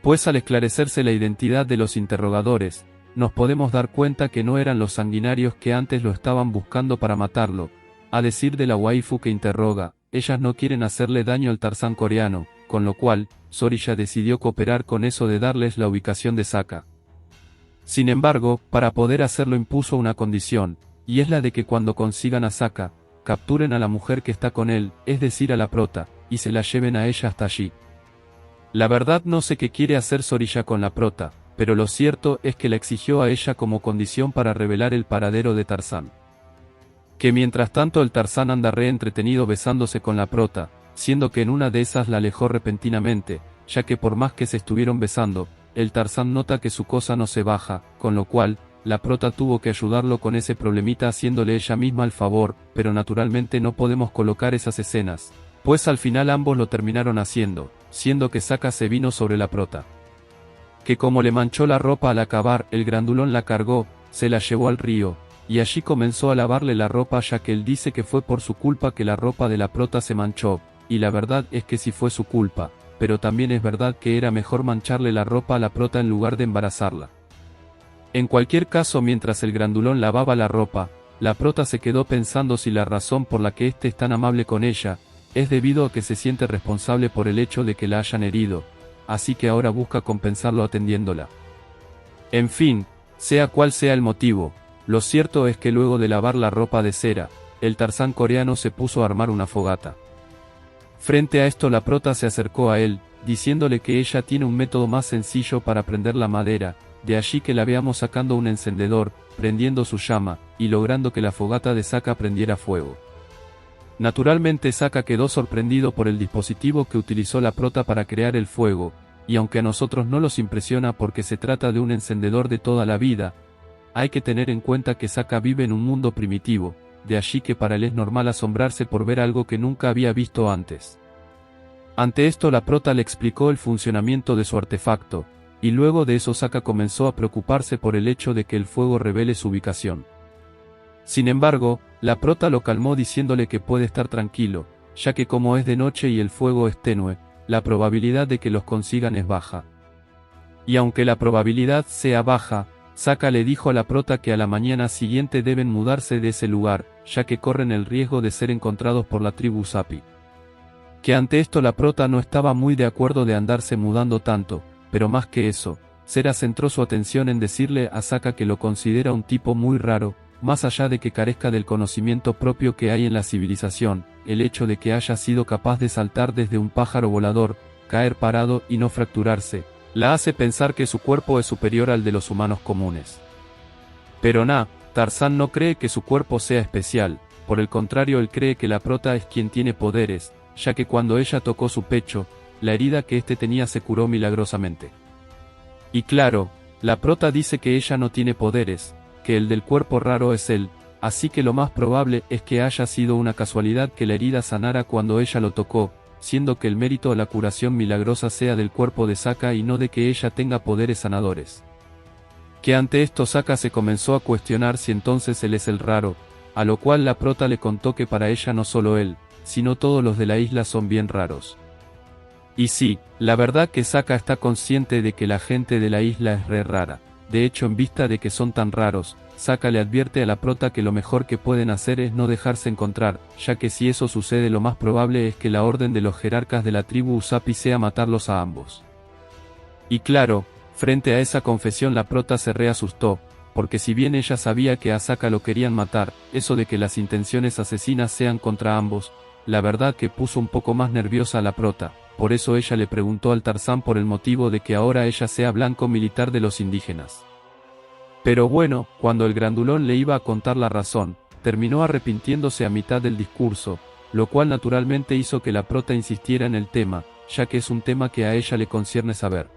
Pues al esclarecerse la identidad de los interrogadores, nos podemos dar cuenta que no eran los sanguinarios que antes lo estaban buscando para matarlo. A decir de la waifu que interroga, ellas no quieren hacerle daño al Tarzán coreano, con lo cual, Zorilla decidió cooperar con eso de darles la ubicación de Sokka. Sin embargo, para poder hacerlo impuso una condición, y es la de que cuando consigan a Sokka, capturen a la mujer que está con él, es decir a la prota, y se la lleven a ella hasta allí. La verdad no sé qué quiere hacer Zorilla con la prota, pero lo cierto es que la exigió a ella como condición para revelar el paradero de Tarzán. Que mientras tanto el Tarzán anda re entretenido besándose con la prota, siendo que en una de esas la alejó repentinamente, ya que por más que se estuvieron besando, el Tarzán nota que su cosa no se baja, con lo cual, la prota tuvo que ayudarlo con ese problemita haciéndole ella misma el favor, pero naturalmente no podemos colocar esas escenas, pues al final ambos lo terminaron haciendo, siendo que Sokka se vino sobre la prota. Que como le manchó la ropa al acabar, el grandulón la cargó, se la llevó al río, y allí comenzó a lavarle la ropa ya que él dice que fue por su culpa que la ropa de la prota se manchó, y la verdad es que sí fue su culpa, pero también es verdad que era mejor mancharle la ropa a la prota en lugar de embarazarla. En cualquier caso, mientras el grandulón lavaba la ropa, la prota se quedó pensando si la razón por la que éste es tan amable con ella, es debido a que se siente responsable por el hecho de que la hayan herido, así que ahora busca compensarlo atendiéndola. En fin, sea cual sea el motivo, lo cierto es que luego de lavar la ropa de cera, el Tarzán coreano se puso a armar una fogata. Frente a esto la prota se acercó a él, diciéndole que ella tiene un método más sencillo para prender la madera, de allí que la veamos sacando un encendedor, prendiendo su llama, y logrando que la fogata de Sokka prendiera fuego. Naturalmente Sokka quedó sorprendido por el dispositivo que utilizó la prota para crear el fuego, y aunque a nosotros no los impresiona porque se trata de un encendedor de toda la vida, hay que tener en cuenta que Sokka vive en un mundo primitivo, de allí que para él es normal asombrarse por ver algo que nunca había visto antes. Ante esto la prota le explicó el funcionamiento de su artefacto, y luego de eso Sokka comenzó a preocuparse por el hecho de que el fuego revele su ubicación. Sin embargo, la prota lo calmó diciéndole que puede estar tranquilo, ya que como es de noche y el fuego es tenue, la probabilidad de que los consigan es baja. Y aunque la probabilidad sea baja, Sokka le dijo a la prota que a la mañana siguiente deben mudarse de ese lugar, ya que corren el riesgo de ser encontrados por la tribu Usopp. Que ante esto la prota no estaba muy de acuerdo de andarse mudando tanto, pero más que eso, Sera centró su atención en decirle a Sokka que lo considera un tipo muy raro, más allá de que carezca del conocimiento propio que hay en la civilización, el hecho de que haya sido capaz de saltar desde un pájaro volador, caer parado y no fracturarse, la hace pensar que su cuerpo es superior al de los humanos comunes. Pero Tarzán no cree que su cuerpo sea especial, por el contrario él cree que la prota es quien tiene poderes, ya que cuando ella tocó su pecho, la herida que éste tenía se curó milagrosamente. Y claro, la prota dice que ella no tiene poderes, que el del cuerpo raro es él, así que lo más probable es que haya sido una casualidad que la herida sanara cuando ella lo tocó, siendo que el mérito a la curación milagrosa sea del cuerpo de Sokka y no de que ella tenga poderes sanadores. Que ante esto Sokka se comenzó a cuestionar si entonces él es el raro, a lo cual la prota le contó que para ella no solo él, sino todos los de la isla son bien raros. Y sí, la verdad que Sokka está consciente de que la gente de la isla es re rara. De hecho, en vista de que son tan raros, Sokka le advierte a la prota que lo mejor que pueden hacer es no dejarse encontrar, ya que si eso sucede lo más probable es que la orden de los jerarcas de la tribu Usopp sea matarlos a ambos. Y claro, frente a esa confesión la prota se reasustó, porque si bien ella sabía que a Sokka lo querían matar, eso de que las intenciones asesinas sean contra ambos, la verdad que puso un poco más nerviosa a la prota. Por eso ella le preguntó al Tarzán por el motivo de que ahora ella sea blanco militar de los indígenas. Pero bueno, cuando el grandulón le iba a contar la razón, terminó arrepintiéndose a mitad del discurso, lo cual naturalmente hizo que la prota insistiera en el tema, ya que es un tema que a ella le concierne saber.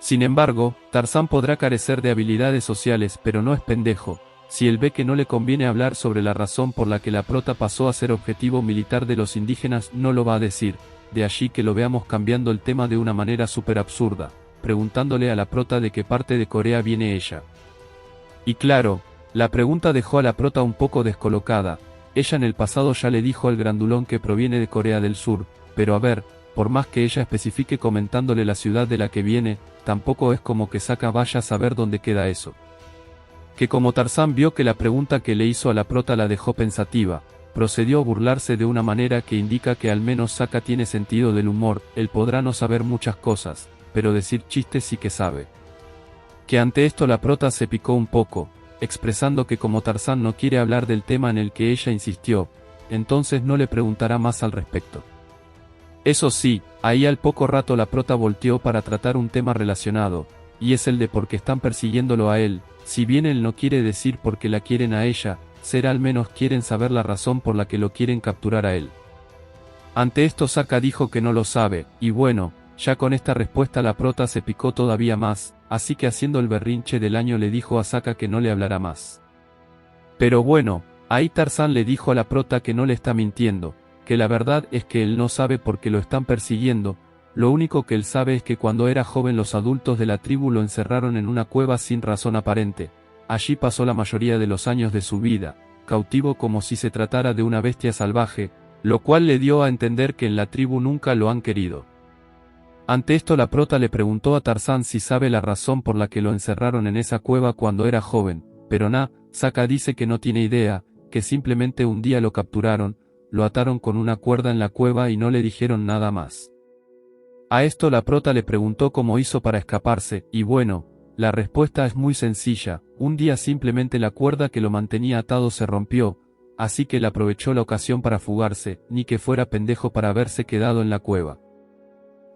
Sin embargo, Tarzán podrá carecer de habilidades sociales pero no es pendejo, si él ve que no le conviene hablar sobre la razón por la que la prota pasó a ser objetivo militar de los indígenas no lo va a decir. De allí que lo veamos cambiando el tema de una manera súper absurda, preguntándole a la prota de qué parte de Corea viene ella. Y claro, la pregunta dejó a la prota un poco descolocada, ella en el pasado ya le dijo al grandulón que proviene de Corea del Sur, pero a ver, por más que ella especifique comentándole la ciudad de la que viene, tampoco es como que Sokka vaya a saber dónde queda eso. Que como Tarzán vio que la pregunta que le hizo a la prota la dejó pensativa, procedió a burlarse de una manera que indica que al menos Sokka tiene sentido del humor. Él podrá no saber muchas cosas, pero decir chistes sí que sabe. Que ante esto la prota se picó un poco, expresando que como Tarzán no quiere hablar del tema en el que ella insistió, entonces no le preguntará más al respecto. Eso sí, ahí al poco rato la prota volteó para tratar un tema relacionado, y es el de por qué están persiguiéndolo a él. Si bien él no quiere decir por qué la quieren a ella, será al menos quieren saber la razón por la que lo quieren capturar a él. Ante esto Sokka dijo que no lo sabe, y bueno, ya con esta respuesta la prota se picó todavía más, así que haciendo el berrinche del año le dijo a Sokka que no le hablará más. Pero bueno, ahí Tarzán le dijo a la prota que no le está mintiendo, que la verdad es que él no sabe por qué lo están persiguiendo. Lo único que él sabe es que cuando era joven los adultos de la tribu lo encerraron en una cueva sin razón aparente. Allí pasó la mayoría de los años de su vida, cautivo como si se tratara de una bestia salvaje, lo cual le dio a entender que en la tribu nunca lo han querido. Ante esto la prota le preguntó a Tarzán si sabe la razón por la que lo encerraron en esa cueva cuando era joven, pero Sokka dice que no tiene idea, que simplemente un día lo capturaron, lo ataron con una cuerda en la cueva y no le dijeron nada más. A esto la prota le preguntó cómo hizo para escaparse, y bueno, la respuesta es muy sencilla. Un día simplemente la cuerda que lo mantenía atado se rompió, así que él aprovechó la ocasión para fugarse, ni que fuera pendejo para haberse quedado en la cueva.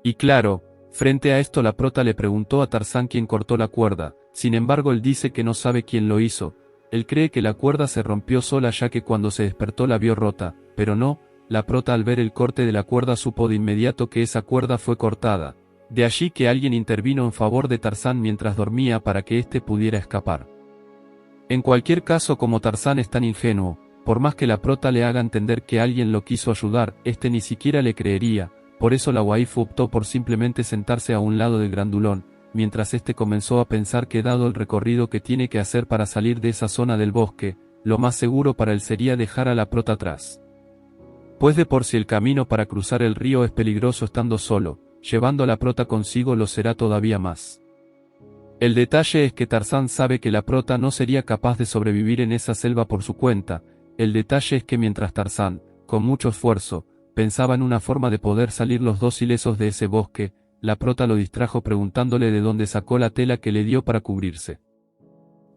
Y claro, frente a esto la prota le preguntó a Tarzán quién cortó la cuerda, sin embargo él dice que no sabe quién lo hizo. Él cree que la cuerda se rompió sola ya que cuando se despertó la vio rota, pero no. La prota al ver el corte de la cuerda supo de inmediato que esa cuerda fue cortada. De allí que alguien intervino en favor de Tarzán mientras dormía para que éste pudiera escapar. En cualquier caso, como Tarzán es tan ingenuo, por más que la prota le haga entender que alguien lo quiso ayudar, este ni siquiera le creería. Por eso la waifu optó por simplemente sentarse a un lado del grandulón, mientras este comenzó a pensar que dado el recorrido que tiene que hacer para salir de esa zona del bosque, lo más seguro para él sería dejar a la prota atrás. Pues de por sí el camino para cruzar el río es peligroso estando solo, llevando a la prota consigo lo será todavía más. El detalle es que Tarzán sabe que la prota no sería capaz de sobrevivir en esa selva por su cuenta. El detalle es que mientras Tarzán, con mucho esfuerzo, pensaba en una forma de poder salir los dos ilesos de ese bosque, la prota lo distrajo preguntándole de dónde sacó la tela que le dio para cubrirse.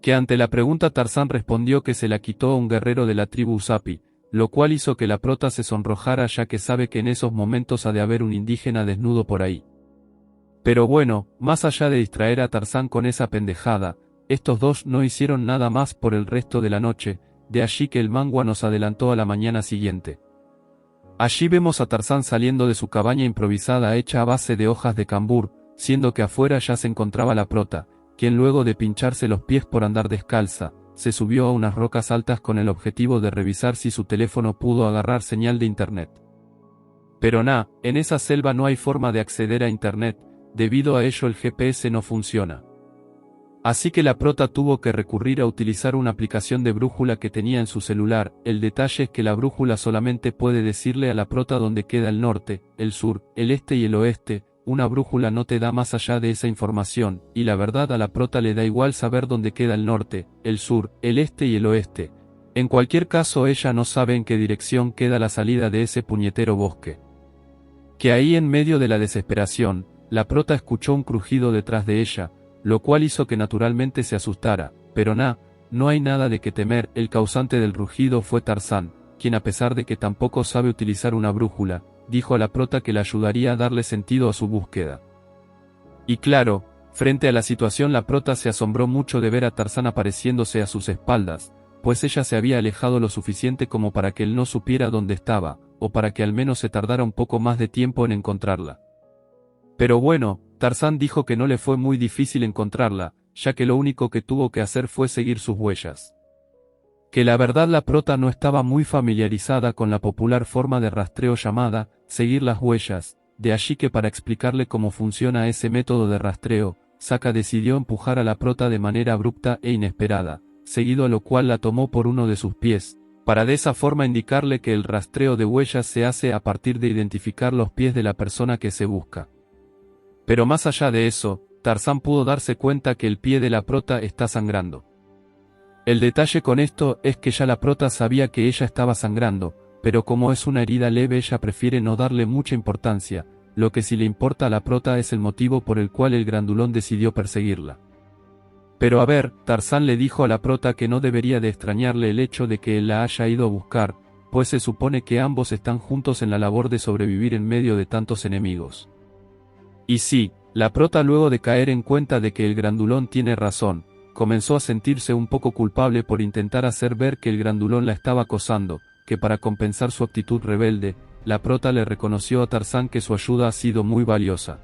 Que ante la pregunta Tarzán respondió que se la quitó a un guerrero de la tribu Usapi, lo cual hizo que la prota se sonrojara ya que sabe que en esos momentos ha de haber un indígena desnudo por ahí. Pero bueno, más allá de distraer a Tarzán con esa pendejada, estos dos no hicieron nada más por el resto de la noche, de allí que el manga nos adelantó a la mañana siguiente. Allí vemos a Tarzán saliendo de su cabaña improvisada hecha a base de hojas de cambur, siendo que afuera ya se encontraba la prota, quien luego de pincharse los pies por andar descalza, se subió a unas rocas altas con el objetivo de revisar si su teléfono pudo agarrar señal de internet. Pero en esa selva no hay forma de acceder a internet, debido a ello el GPS no funciona. Así que la prota tuvo que recurrir a utilizar una aplicación de brújula que tenía en su celular. El detalle es que la brújula solamente puede decirle a la prota dónde queda el norte, el sur, el este y el oeste. Una brújula no te da más allá de esa información, y la verdad a la prota le da igual saber dónde queda el norte, el sur, el este y el oeste. En cualquier caso ella no sabe en qué dirección queda la salida de ese puñetero bosque. Que ahí en medio de la desesperación, la prota escuchó un crujido detrás de ella, lo cual hizo que naturalmente se asustara, pero no hay nada de qué temer. El causante del rugido fue Tarzán, quien a pesar de que tampoco sabe utilizar una brújula, dijo a la prota que le ayudaría a darle sentido a su búsqueda. Y claro, frente a la situación la prota se asombró mucho de ver a Tarzán apareciéndose a sus espaldas, pues ella se había alejado lo suficiente como para que él no supiera dónde estaba, o para que al menos se tardara un poco más de tiempo en encontrarla. Pero bueno, Tarzán dijo que no le fue muy difícil encontrarla, ya que lo único que tuvo que hacer fue seguir sus huellas. Que la verdad la prota no estaba muy familiarizada con la popular forma de rastreo llamada seguir las huellas, de allí que para explicarle cómo funciona ese método de rastreo, Sokka decidió empujar a la prota de manera abrupta e inesperada, seguido a lo cual la tomó por uno de sus pies, para de esa forma indicarle que el rastreo de huellas se hace a partir de identificar los pies de la persona que se busca. Pero más allá de eso, Tarzán pudo darse cuenta que el pie de la prota está sangrando. El detalle con esto es que ya la prota sabía que ella estaba sangrando, pero como es una herida leve ella prefiere no darle mucha importancia, lo que sí le importa a la prota es el motivo por el cual el grandulón decidió perseguirla. Pero a ver, Tarzán le dijo a la prota que no debería de extrañarle el hecho de que él la haya ido a buscar, pues se supone que ambos están juntos en la labor de sobrevivir en medio de tantos enemigos. Y sí, la prota luego de caer en cuenta de que el grandulón tiene razón, comenzó a sentirse un poco culpable por intentar hacer ver que el grandulón la estaba acosando, que para compensar su actitud rebelde, la prota le reconoció a Tarzán que su ayuda ha sido muy valiosa.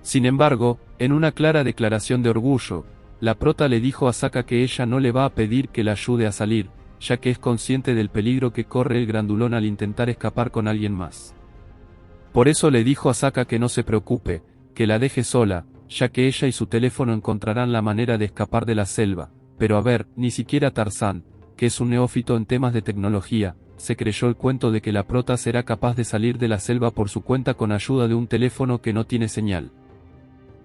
Sin embargo, en una clara declaración de orgullo, la prota le dijo a Sokka que ella no le va a pedir que la ayude a salir, ya que es consciente del peligro que corre el grandulón al intentar escapar con alguien más. Por eso le dijo a Sokka que no se preocupe, que la deje sola, ya que ella y su teléfono encontrarán la manera de escapar de la selva, pero a ver, ni siquiera Tarzán, que es un neófito en temas de tecnología, se creyó el cuento de que la prota será capaz de salir de la selva por su cuenta con ayuda de un teléfono que no tiene señal.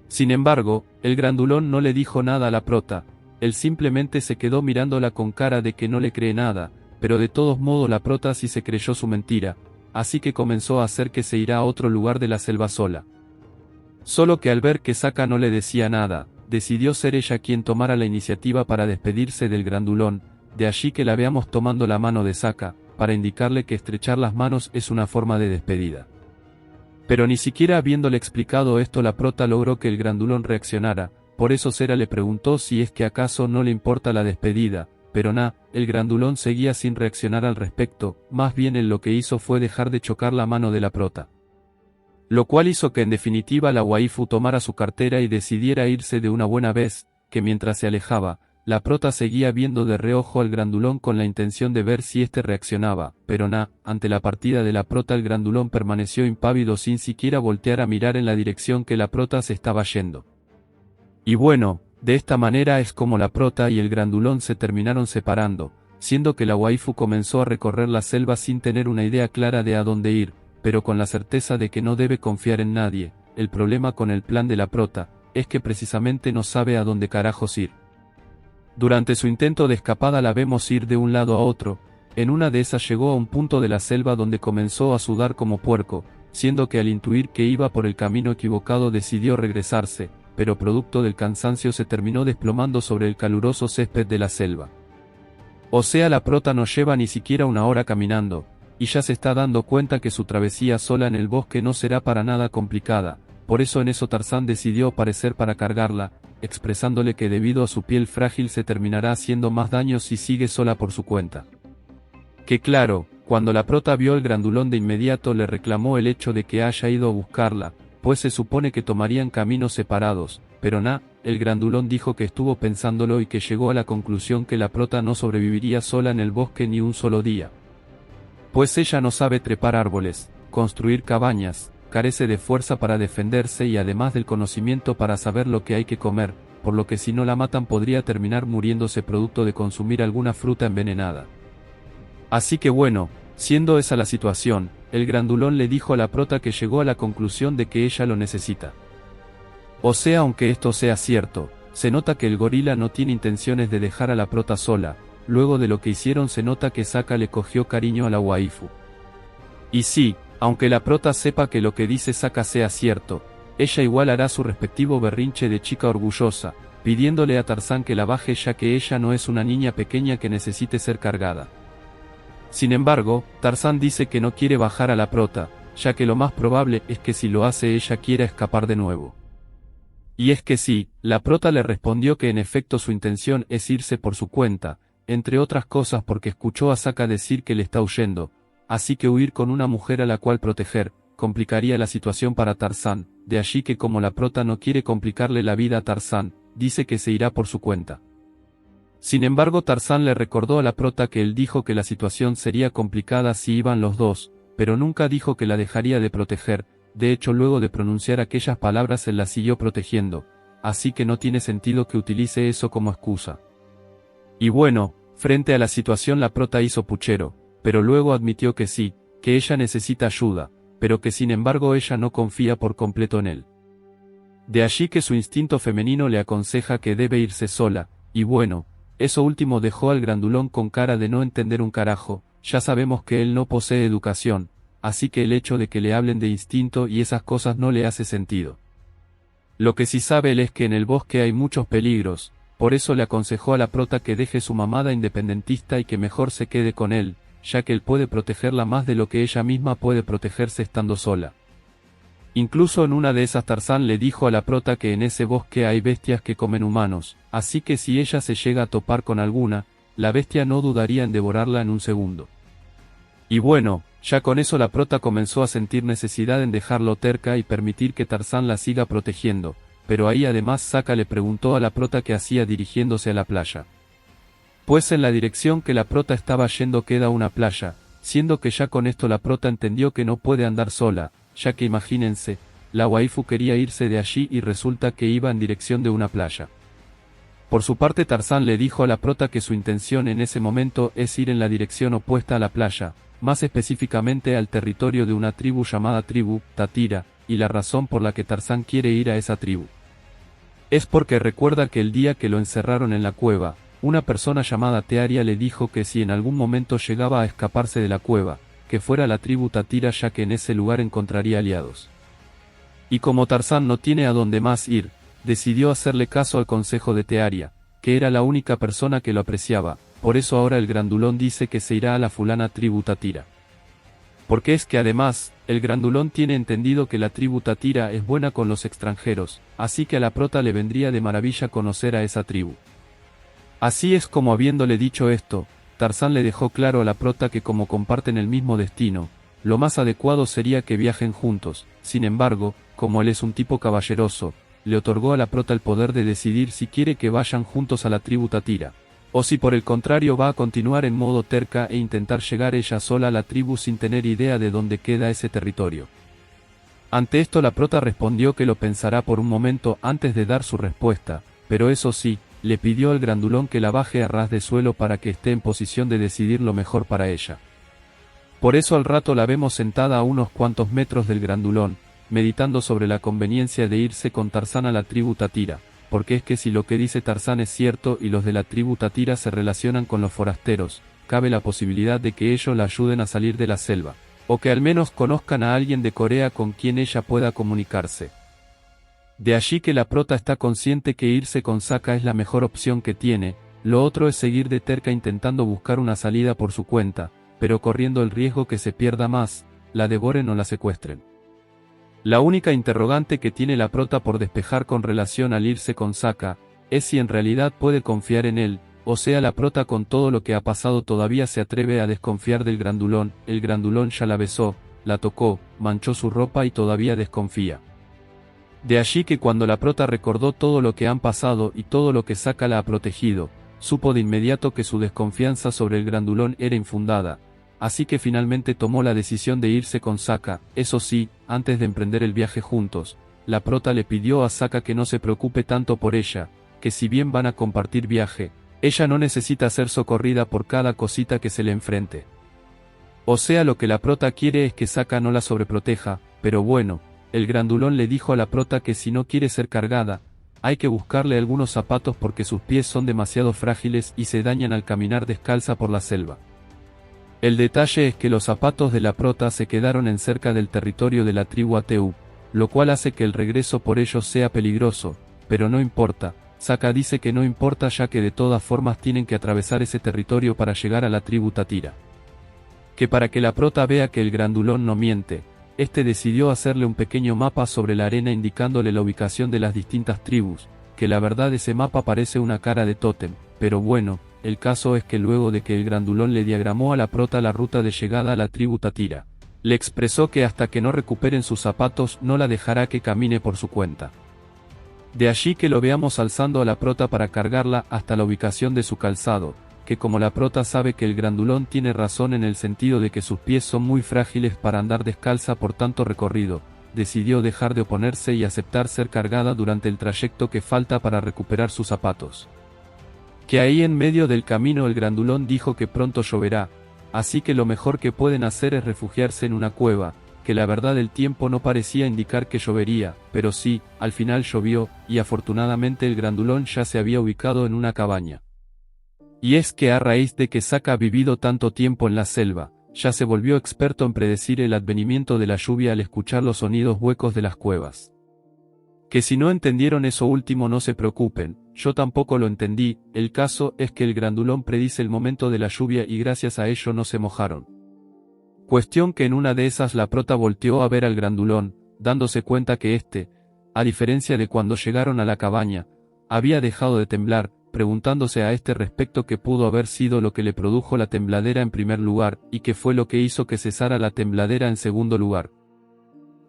Sin embargo, el grandulón no le dijo nada a la prota, él simplemente se quedó mirándola con cara de que no le cree nada, pero de todos modos la prota sí se creyó su mentira, así que comenzó a hacer que se irá a otro lugar de la selva sola. Solo que al ver que Sokka no le decía nada, decidió ser ella quien tomara la iniciativa para despedirse del grandulón, de allí que la veamos tomando la mano de Sokka, para indicarle que estrechar las manos es una forma de despedida. Pero ni siquiera habiéndole explicado esto la prota logró que el grandulón reaccionara, por eso Sera le preguntó si es que acaso no le importa la despedida, pero el grandulón seguía sin reaccionar al respecto, más bien él lo que hizo fue dejar de chocar la mano de la prota. Lo cual hizo que en definitiva la waifu tomara su cartera y decidiera irse de una buena vez, que mientras se alejaba, la prota seguía viendo de reojo al grandulón con la intención de ver si éste reaccionaba, pero ante la partida de la prota el grandulón permaneció impávido sin siquiera voltear a mirar en la dirección que la prota se estaba yendo. Y bueno, de esta manera es como la prota y el grandulón se terminaron separando, siendo que la waifu comenzó a recorrer la selva sin tener una idea clara de a dónde ir, pero con la certeza de que no debe confiar en nadie. El problema con el plan de la prota es que precisamente no sabe a dónde carajos ir. Durante su intento de escapada la vemos ir de un lado a otro, en una de esas llegó a un punto de la selva donde comenzó a sudar como puerco, siendo que al intuir que iba por el camino equivocado decidió regresarse, pero producto del cansancio se terminó desplomando sobre el caluroso césped de la selva. O sea, la prota no lleva ni siquiera una hora caminando, y ya se está dando cuenta que su travesía sola en el bosque no será para nada complicada, por eso en eso Tarzán decidió aparecer para cargarla, expresándole que debido a su piel frágil se terminará haciendo más daño si sigue sola por su cuenta. Que claro, cuando la prota vio el grandulón de inmediato le reclamó el hecho de que haya ido a buscarla, pues se supone que tomarían caminos separados, pero el grandulón dijo que estuvo pensándolo y que llegó a la conclusión que la prota no sobreviviría sola en el bosque ni un solo día. Pues ella no sabe trepar árboles, construir cabañas, carece de fuerza para defenderse y además del conocimiento para saber lo que hay que comer, por lo que si no la matan podría terminar muriéndose producto de consumir alguna fruta envenenada. Así que bueno, siendo esa la situación, el grandulón le dijo a la prota que llegó a la conclusión de que ella lo necesita. O sea, aunque esto sea cierto, se nota que el gorila no tiene intenciones de dejar a la prota sola, luego de lo que hicieron se nota que Sokka le cogió cariño a la waifu. Y sí, aunque la prota sepa que lo que dice Sokka sea cierto, ella igual hará su respectivo berrinche de chica orgullosa, pidiéndole a Tarzán que la baje ya que ella no es una niña pequeña que necesite ser cargada. Sin embargo, Tarzán dice que no quiere bajar a la prota, ya que lo más probable es que si lo hace ella quiera escapar de nuevo. Y es que sí, la prota le respondió que en efecto su intención es irse por su cuenta, entre otras cosas porque escuchó a Sokka decir que le está huyendo, así que huir con una mujer a la cual proteger, complicaría la situación para Tarzán, de allí que como la prota no quiere complicarle la vida a Tarzán, dice que se irá por su cuenta. Sin embargo Tarzán le recordó a la prota que él dijo que la situación sería complicada si iban los dos, pero nunca dijo que la dejaría de proteger, de hecho luego de pronunciar aquellas palabras él la siguió protegiendo, así que no tiene sentido que utilice eso como excusa. Y bueno, Frente a la situación la prota hizo puchero, pero luego admitió que sí, que ella necesita ayuda, pero que sin embargo ella no confía por completo en él. De allí que su instinto femenino le aconseja que debe irse sola, y bueno, eso último dejó al grandulón con cara de no entender un carajo. Ya sabemos que él no posee educación, así que el hecho de que le hablen de instinto y esas cosas no le hace sentido. Lo que sí sabe él es que en el bosque hay muchos peligros, por eso le aconsejó a la prota que deje su mamada independentista y que mejor se quede con él, ya que él puede protegerla más de lo que ella misma puede protegerse estando sola. Incluso en una de esas Tarzán le dijo a la prota que en ese bosque hay bestias que comen humanos, así que si ella se llega a topar con alguna, la bestia no dudaría en devorarla en un segundo. Y bueno, ya con eso la prota comenzó a sentir necesidad en dejarlo terca y permitir que Tarzán la siga protegiendo, pero ahí además Sokka le preguntó a la prota qué hacía dirigiéndose a la playa. Pues en la dirección que la prota estaba yendo queda una playa, siendo que ya con esto la prota entendió que no puede andar sola, ya que imagínense, la waifu quería irse de allí y resulta que iba en dirección de una playa. Por su parte Tarzán le dijo a la prota que su intención en ese momento es ir en la dirección opuesta a la playa, más específicamente al territorio de una tribu llamada tribu Tatira, y la razón por la que Tarzán quiere ir a esa tribu es porque recuerda que el día que lo encerraron en la cueva, una persona llamada Tearia le dijo que si en algún momento llegaba a escaparse de la cueva, que fuera a la tribu Tatira ya que en ese lugar encontraría aliados. Y como Tarzán no tiene a dónde más ir, decidió hacerle caso al consejo de Tearia, que era la única persona que lo apreciaba, por eso ahora el grandulón dice que se irá a la fulana tribu Tatira. Porque es que además, el grandulón tiene entendido que la tribu Tatira es buena con los extranjeros, así que a la prota le vendría de maravilla conocer a esa tribu. Así es como habiéndole dicho esto, Tarzán le dejó claro a la prota que como comparten el mismo destino, lo más adecuado sería que viajen juntos. Sin embargo, como él es un tipo caballeroso, le otorgó a la prota el poder de decidir si quiere que vayan juntos a la tribu Tatira, o si por el contrario va a continuar en modo terca e intentar llegar ella sola a la tribu sin tener idea de dónde queda ese territorio. Ante esto la prota respondió que lo pensará por un momento antes de dar su respuesta, pero eso sí, le pidió al grandulón que la baje a ras de suelo para que esté en posición de decidir lo mejor para ella. Por eso al rato la vemos sentada a unos cuantos metros del grandulón, meditando sobre la conveniencia de irse con Tarzán a la tribu Tatira, porque es que si lo que dice Tarzán es cierto y los de la tribu Tatira se relacionan con los forasteros, cabe la posibilidad de que ellos la ayuden a salir de la selva, o que al menos conozcan a alguien de Corea con quien ella pueda comunicarse. De allí que la prota está consciente que irse con Sokka es la mejor opción que tiene, lo otro es seguir de terca intentando buscar una salida por su cuenta, pero corriendo el riesgo que se pierda más, la devoren o la secuestren. La única interrogante que tiene la prota por despejar con relación al irse con Sokka, es si en realidad puede confiar en él, o sea la prota con todo lo que ha pasado todavía se atreve a desconfiar del grandulón. El grandulón ya la besó, la tocó, manchó su ropa y todavía desconfía. De allí que cuando la prota recordó todo lo que han pasado y todo lo que Sokka la ha protegido, supo de inmediato que su desconfianza sobre el grandulón era infundada, así que finalmente tomó la decisión de irse con Sokka. Eso sí, antes de emprender el viaje juntos, la prota le pidió a Sokka que no se preocupe tanto por ella, que si bien van a compartir viaje, ella no necesita ser socorrida por cada cosita que se le enfrente. O sea lo que la prota quiere es que Sokka no la sobreproteja, pero bueno, el grandulón le dijo a la prota que si no quiere ser cargada, hay que buscarle algunos zapatos porque sus pies son demasiado frágiles y se dañan al caminar descalza por la selva. El detalle es que los zapatos de la prota se quedaron en cerca del territorio de la tribu Ateu, lo cual hace que el regreso por ellos sea peligroso, pero no importa. Sokka dice que no importa ya que de todas formas tienen que atravesar ese territorio para llegar a la tribu Tatira. Que para que la prota vea que el grandulón no miente, este decidió hacerle un pequeño mapa sobre la arena indicándole la ubicación de las distintas tribus, que la verdad ese mapa parece una cara de tótem, pero bueno, el caso es que luego de que el grandulón le diagramó a la prota la ruta de llegada a la tribu Tatira, le expresó que hasta que no recuperen sus zapatos no la dejará que camine por su cuenta. De allí que lo veamos alzando a la prota para cargarla hasta la ubicación de su calzado, que como la prota sabe que el grandulón tiene razón en el sentido de que sus pies son muy frágiles para andar descalza por tanto recorrido, decidió dejar de oponerse y aceptar ser cargada durante el trayecto que falta para recuperar sus zapatos. Que ahí en medio del camino el grandulón dijo que pronto lloverá, así que lo mejor que pueden hacer es refugiarse en una cueva, que la verdad el tiempo no parecía indicar que llovería, pero sí, al final llovió, y afortunadamente el grandulón ya se había ubicado en una cabaña. Y es que a raíz de que Sokka ha vivido tanto tiempo en la selva, ya se volvió experto en predecir el advenimiento de la lluvia al escuchar los sonidos huecos de las cuevas. Que si no entendieron eso último no se preocupen, yo tampoco lo entendí, el caso es que el grandulón predice el momento de la lluvia y gracias a ello no se mojaron. Cuestión que en una de esas la prota volteó a ver al grandulón, dándose cuenta que éste, a diferencia de cuando llegaron a la cabaña, había dejado de temblar, preguntándose a este respecto qué pudo haber sido lo que le produjo la tembladera en primer lugar, y qué fue lo que hizo que cesara la tembladera en segundo lugar.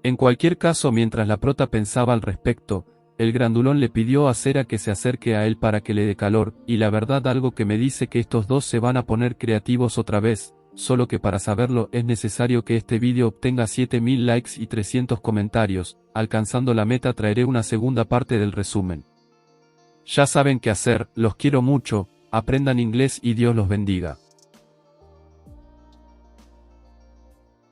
En cualquier caso, mientras la prota pensaba al respecto, el grandulón le pidió a Cera que se acerque a él para que le dé calor, y la verdad algo que me dice que estos dos se van a poner creativos otra vez, solo que para saberlo es necesario que este vídeo obtenga 7000 likes y 300 comentarios, alcanzando la meta traeré una segunda parte del resumen. Ya saben qué hacer, los quiero mucho, aprendan inglés y Dios los bendiga.